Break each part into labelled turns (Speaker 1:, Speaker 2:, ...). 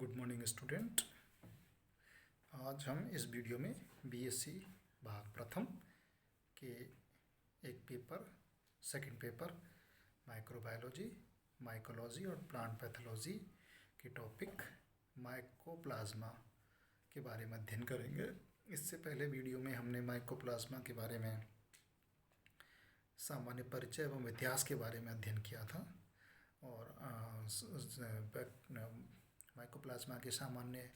Speaker 1: Good morning student. आज हम इस वीडियो में बीएससी भाग प्रथम के एक paper second paper microbiology, mycology और प्लांट पैथोलॉजी के टॉपिक माइकोप्लाज्मा के बारे में अध्ययन करेंगे। इससे पहले वीडियो में हमने माइकोप्लाज्मा के बारे में सामान्य परिचय एवं इतिहास के बारे में अध्ययन किया था और माइकोप्लाज्मा के सामान्य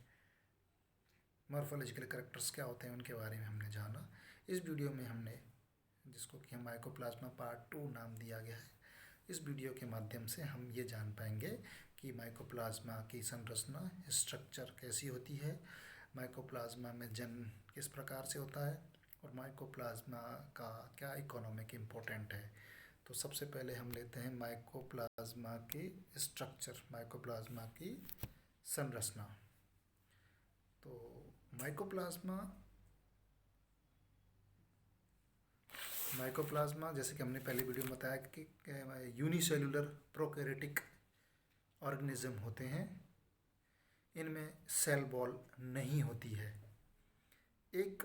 Speaker 1: मॉर्फोलॉजिकल कैरेक्टर्स क्या होते हैं उनके बारे में हमने जाना। इस वीडियो में हमने, जिसको कि हम माइकोप्लाज्मा पार्ट 2 नाम दिया गया है, इस वीडियो के माध्यम से हम ये जान पाएंगे कि माइकोप्लाज्मा की संरचना, स्ट्रक्चर कैसी होती है, माइकोप्लाज्मा में जन्म किस प्रकार से होता है और माइकोप्लाज्मा का क्या इकोनॉमिक इम्पोर्टेंट है। तो सबसे पहले हम लेते हैं माइकोप्लाज्मा की स्ट्रक्चर, माइकोप्लाज्मा की संरचना। तो माइकोप्लाज्मा जैसे कि हमने पहले वीडियो में बताया कि यूनिसेलुलर प्रोकैरियोटिक ऑर्गेनिज्म होते हैं। इनमें सेल वॉल नहीं होती है। एक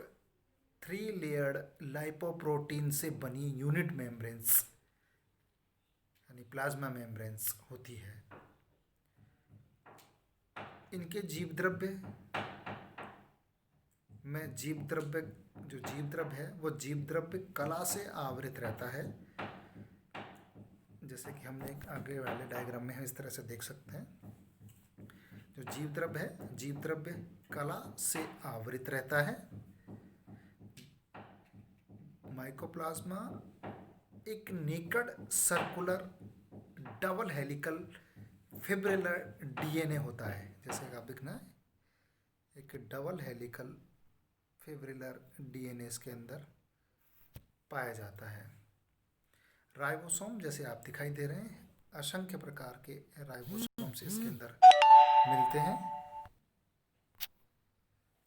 Speaker 1: 3 लेयर्ड लाइपोप्रोटीन से बनी यूनिट मेम्ब्रेन्स यानी प्लाज्मा मेम्ब्रेन्स होती है। इनके जीव द्रव्य में जीव द्रव्य है वो जीव द्रव्य कला से आवृत रहता है। जैसे कि हमने आगे वाले डायग्राम में इस तरह से देख सकते हैं। जो जीव द्रव्य है, जीव द्रव्य कला से आवृत रहता है। माइकोप्लाज्मा एक naked circular double helical fibrillar DNA होता है। जैसे कि आप दिखना है, एक डबल हेलिकल फिब्रिलर डीएनए इसके अंदर पाया जाता है। राइबोसोम जैसे आप दिखाई दे रहे हैं, असंख्य प्रकार के राइबोसोम से इसके अंदर मिलते हैं।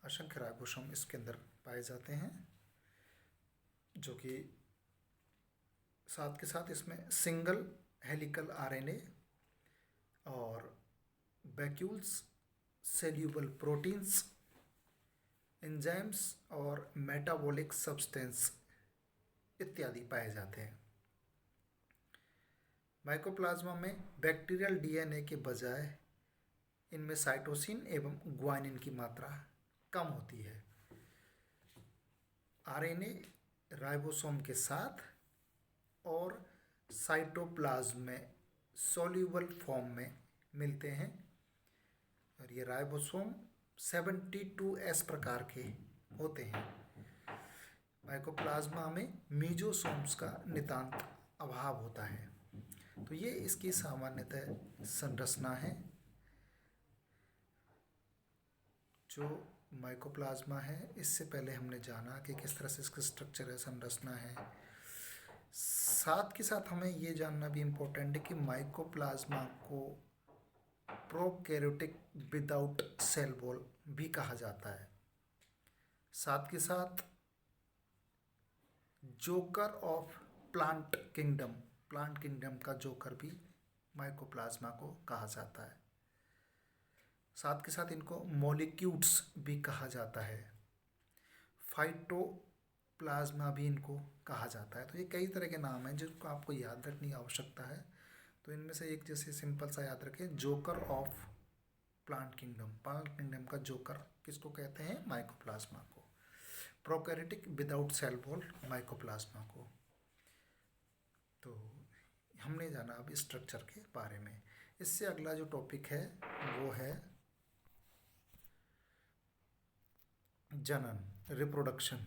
Speaker 1: असंख्य राइबोसोम इसके अंदर पाए जाते हैं, जो कि साथ के साथ इसमें सिंगल हेलिकल आरएनए और वैक्यूल्स, सेल्यूबल प्रोटीन्स, एंजाइम्स और मेटाबॉलिक सब्सटेंस इत्यादि पाए जाते हैं। माइकोप्लाज्मा में बैक्टीरियल डीएनए के बजाय इनमें साइटोसिन एवं ग्वानिन की मात्रा कम होती है। आरएनए राइबोसोम के साथ और साइटोप्लाज्म में सोल्यूबल फॉर्म में मिलते हैं और ये राइबोसोम 72S प्रकार के होते हैं। माइकोप्लाज्मा में मीजोसोम्स का नितांत अभाव होता है। तो ये इसकी सामान्यतः संरचना है। जो माइकोप्लाज्मा है, इससे पहले हमने जाना कि किस तरह से इसका स्ट्रक्चर है, संरचना है। साथ के साथ हमें ये जानना भी इम्पोर्टेंट है कि माइकोप्लाज्मा को प्रोकैरियोटिक विदाउट सेल वॉल भी कहा जाता है। साथ के साथ जोकर ऑफ प्लांट किंगडम का जोकर भी माइकोप्लाज्मा को कहा जाता है। साथ के साथ इनको मॉलिक्यूल्स भी कहा जाता है। फाइटोप्लाज्मा भी इनको कहा जाता है। तो ये कई तरह के नाम हैं जिनको आपको याद रखने की आवश्यकता है। तो इनमें से एक जैसे सिंपल सा याद रखें, जोकर ऑफ प्लांट किंगडम का जोकर किसको कहते हैं? माइकोप्लाज्मा को। Prokaryotic without cell wall mycoplasma को। तो हमने जाना अब स्ट्रक्चर के बारे में। इससे अगला जो टॉपिक है वो है जनन, रिप्रोडक्शन।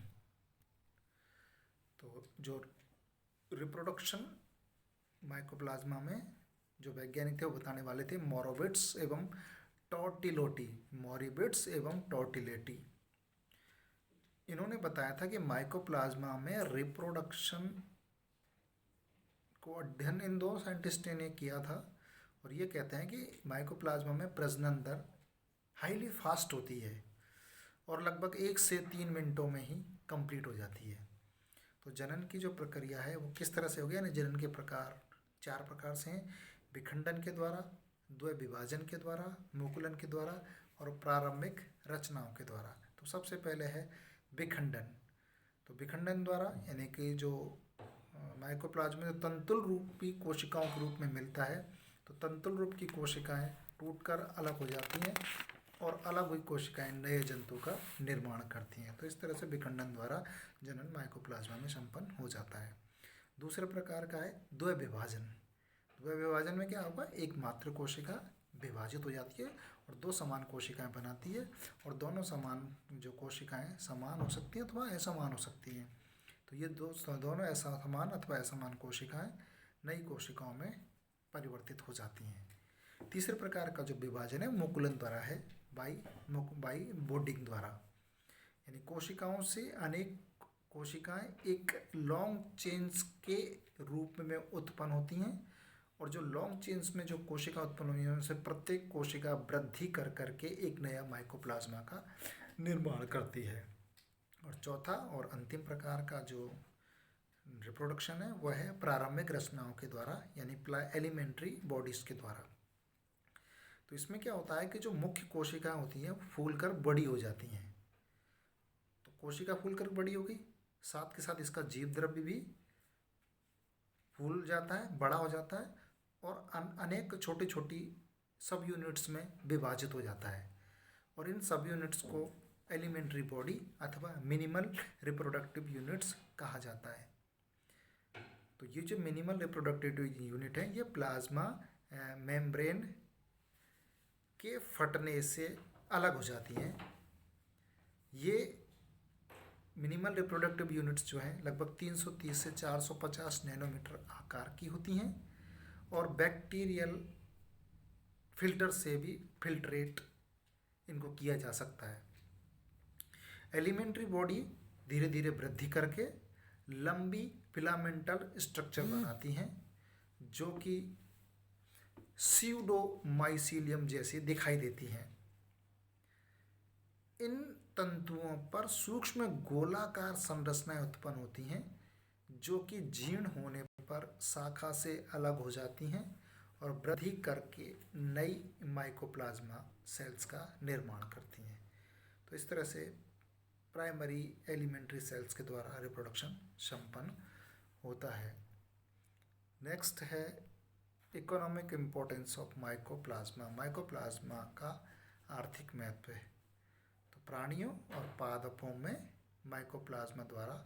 Speaker 1: तो जो रिप्रोडक्शन माइकोप्लाज्मा में जो वैज्ञानिक थे वो बताने वाले थे मोरबिड्स एवं टॉर्टिलेटी। इन्होंने बताया था कि माइकोप्लाज्मा में रिप्रोडक्शन को अध्ययन इन दो साइंटिस्टों ने किया था और ये कहते हैं कि माइकोप्लाज्मा में प्रजनन दर हाईली फास्ट होती है और लगभग 1 से 3 मिनटों में ही कंप्लीट हो जाती है। तो जनन की जो प्रक्रिया है वो किस तरह से हो गया ना, जनन के प्रकार 4 प्रकार से हैं। विखंडन के द्वारा, द्वय विभाजन के द्वारा, मुकुलन के द्वारा और प्रारंभिक रचनाओं के द्वारा। तो सबसे पहले है विखंडन। तो विखंडन द्वारा यानी कि जो माइकोप्लाज्मा में तंतुल रूपी कोशिकाओं के रूप में मिलता है, तो तंतुल रूप की कोशिकाएं टूटकर अलग हो जाती हैं और अलग हुई कोशिकाएं नए जंतु का निर्माण करती हैं। तो इस तरह से विखंडन द्वारा जनन माइकोप्लाज्मा में संपन्न हो जाता है। दूसरे प्रकार का है द्वय विभाजन। द्वय विभाजन में क्या होगा, एक मात्र कोशिका विभाजित हो जाती है और दो समान कोशिकाएं बनाती है, और दोनों समान जो कोशिकाएं समान हो सकती हैं अथवा असमान हो सकती हैं। तो ये दोनों ऐसा समान अथवा असमान कोशिकाएं नई कोशिकाओं में परिवर्तित हो जाती हैं। तीसरे प्रकार का जो विभाजन है मुकुलन द्वारा है, बाई बोर्डिंग द्वारा, यानी कोशिकाओं से अनेक कोशिकाएं एक लॉन्ग चेन्स के रूप में उत्पन्न होती हैं, और जो लॉन्ग चेन्स में जो कोशिका उत्पन्न हुई है उनसे प्रत्येक कोशिका वृद्धि कर करके एक नया माइकोप्लाज्मा का निर्माण करती है। और चौथा और अंतिम प्रकार का जो रिप्रोडक्शन है वह है प्रारंभिक रचनाओं के द्वारा, यानी एलिमेंट्री बॉडीज के द्वारा। तो इसमें क्या होता है कि जो मुख्य कोशिकाएं होती हैं फूलकर बड़ी हो जाती हैं। तो कोशिका फूलकर बड़ी हो गई, साथ के साथ इसका जीव द्रव्य भी फूल जाता है, बड़ा हो जाता है, और अनेक छोटी छोटी सब यूनिट्स में विभाजित हो जाता है, और इन सब यूनिट्स को एलिमेंट्री बॉडी अथवा मिनिमल रिप्रोडक्टिव यूनिट्स कहा जाता है। तो ये जो मिनिमल रिप्रोडक्टिव यूनिट है ये प्लाज्मा मेम्ब्रेन के फटने से अलग हो जाती हैं। ये मिनिमल रिप्रोडक्टिव यूनिट्स जो हैं लगभग 330 से 450 नैनोमीटर आकार की होती हैं, और बैक्टीरियल फिल्टर से भी फिल्ट्रेट इनको किया जा सकता है। एलिमेंट्री बॉडी धीरे धीरे वृद्धि करके लंबी फिलामेंटल स्ट्रक्चर बनाती हैं जो कि स्यूडोमाइसीलियम जैसी दिखाई देती हैं। इन तंतुओं पर सूक्ष्म गोलाकार संरचनाएं उत्पन्न होती हैं जो कि जीर्ण होने पर शाखा से अलग हो जाती हैं और वृद्धि करके नई माइकोप्लाज्मा सेल्स का निर्माण करती हैं। तो इस तरह से प्राइमरी एलिमेंट्री सेल्स के द्वारा रिप्रोडक्शन संपन्न होता है। नेक्स्ट है economic importance of mycoplasma. Mycoplasma का आर्थिक महत्व है। तो प्राणियों और पादपों में माइकोप्लाज्मा द्वारा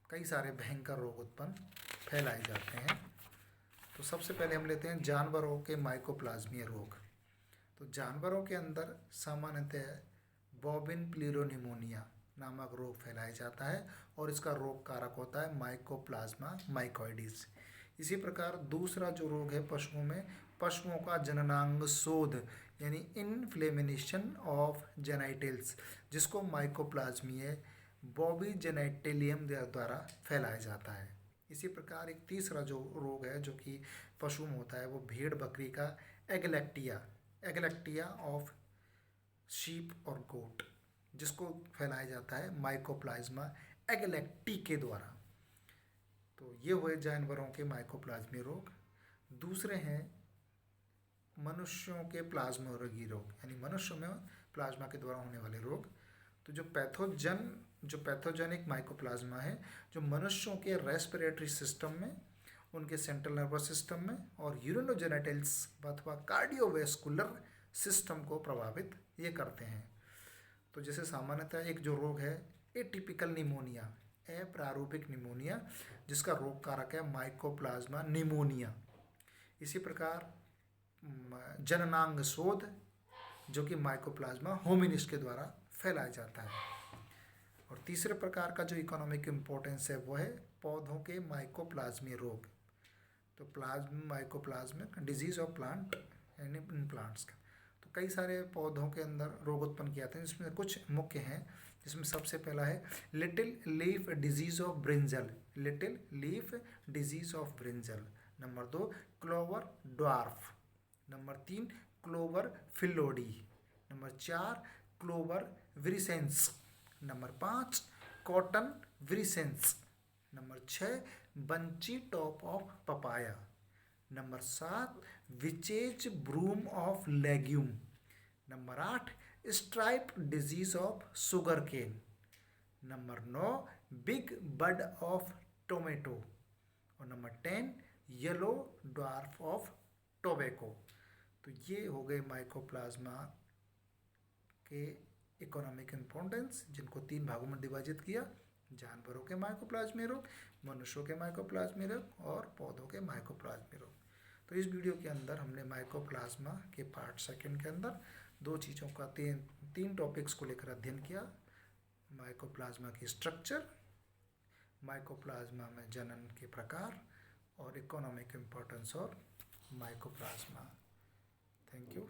Speaker 1: कई सारे भयंकर रोग उत्पन्न फैलाए जाते हैं। तो सबसे पहले हम लेते हैं जानवरों के माइकोप्लाज्मीय रोग। तो जानवरों के अंदर सामान्यतः बॉबिन प्लीरोनिमोनिया नामक रोग फैलाया जाता है, और इसका रोग कारक होता है माइकोप्लाज्मा माइकोइडीज। इसी प्रकार दूसरा जो रोग है पशुओं में, पशुओं का जननांग शोध यानी इन्फ्लेमेशन ऑफ जेनाइटल्स, जिसको माइकोप्लाज्मीय बॉबी जेनाइटेलियम द्वारा फैलाया जाता है। इसी प्रकार एक तीसरा जो रोग है जो कि पशु में होता है वो भेड़ बकरी का एगलैक्टिया ऑफ शीप और गोट, जिसको फैलाया जाता है माइकोप्लाज्मा एगलैक्टी के द्वारा। तो ये हुए जानवरों के माइकोप्लाज्मीय रोग। दूसरे हैं मनुष्यों के प्लाज्मोरोगी रोग, यानी मनुष्यों में प्लाज्मा के द्वारा होने वाले रोग। तो जो पैथोजेनिक माइकोप्लाज्मा है जो मनुष्यों के रेस्पिरेटरी सिस्टम में, उनके सेंट्रल नर्वस सिस्टम में और यूरिनोजेनिटल्स अथवा कार्डियोवैस्कुलर सिस्टम को प्रभावित ये करते हैं। तो जैसे सामान्यतः एक जो रोग है एटिपिकल निमोनिया, अप्रारूपिक निमोनिया, जिसका रोग कारक है माइकोप्लाज्मा निमोनिया। इसी प्रकार जननांग शोध जो कि माइकोप्लाज्मा होमिनिस के द्वारा फैलाया जाता है। और तीसरे प्रकार का जो इकोनॉमिक इम्पोर्टेंस है वो है पौधों के माइकोप्लाज्मीय रोग। तो माइकोप्लाज्मिक डिजीज ऑफ प्लांट यानी इन प्लांट्स का। तो कई सारे पौधों के अंदर रोग उत्पन्न किए जाते हैं, जिसमें कुछ मुख्य हैं, जिसमें सबसे पहला है little leaf disease of brinjal, little leaf disease of brinjal. Number 2 clover dwarf. Number 3 clover phyllody. Number 4 clover virescence. Number 5 cotton virescence. Number 6 bunchy top of papaya. Number 7 witches broom of legume. Number 8, stripe disease of sugarcane. Number 9, big bud of tomato. और number 10, yellow dwarf of tobacco. तो ये हो गए mycoplasma के economic importance, जिनको 3 भागों में divide किया: जानवरों के माइकोप्लाज्मीय रोग, मनुष्यों के माइकोप्लाज्मीय रोग और पौधों के माइकोप्लाज्मीय रोग। तो इस वीडियो के अंदर हमने माइकोप्लाज्मा के पार्ट सेकंड के अंदर 2 चीज़ों का तीन टॉपिक्स को लेकर अध्ययन किया: माइकोप्लाज्मा की स्ट्रक्चर, माइकोप्लाज्मा में जनन के प्रकार और economic importance of mycoplasma. Thank you.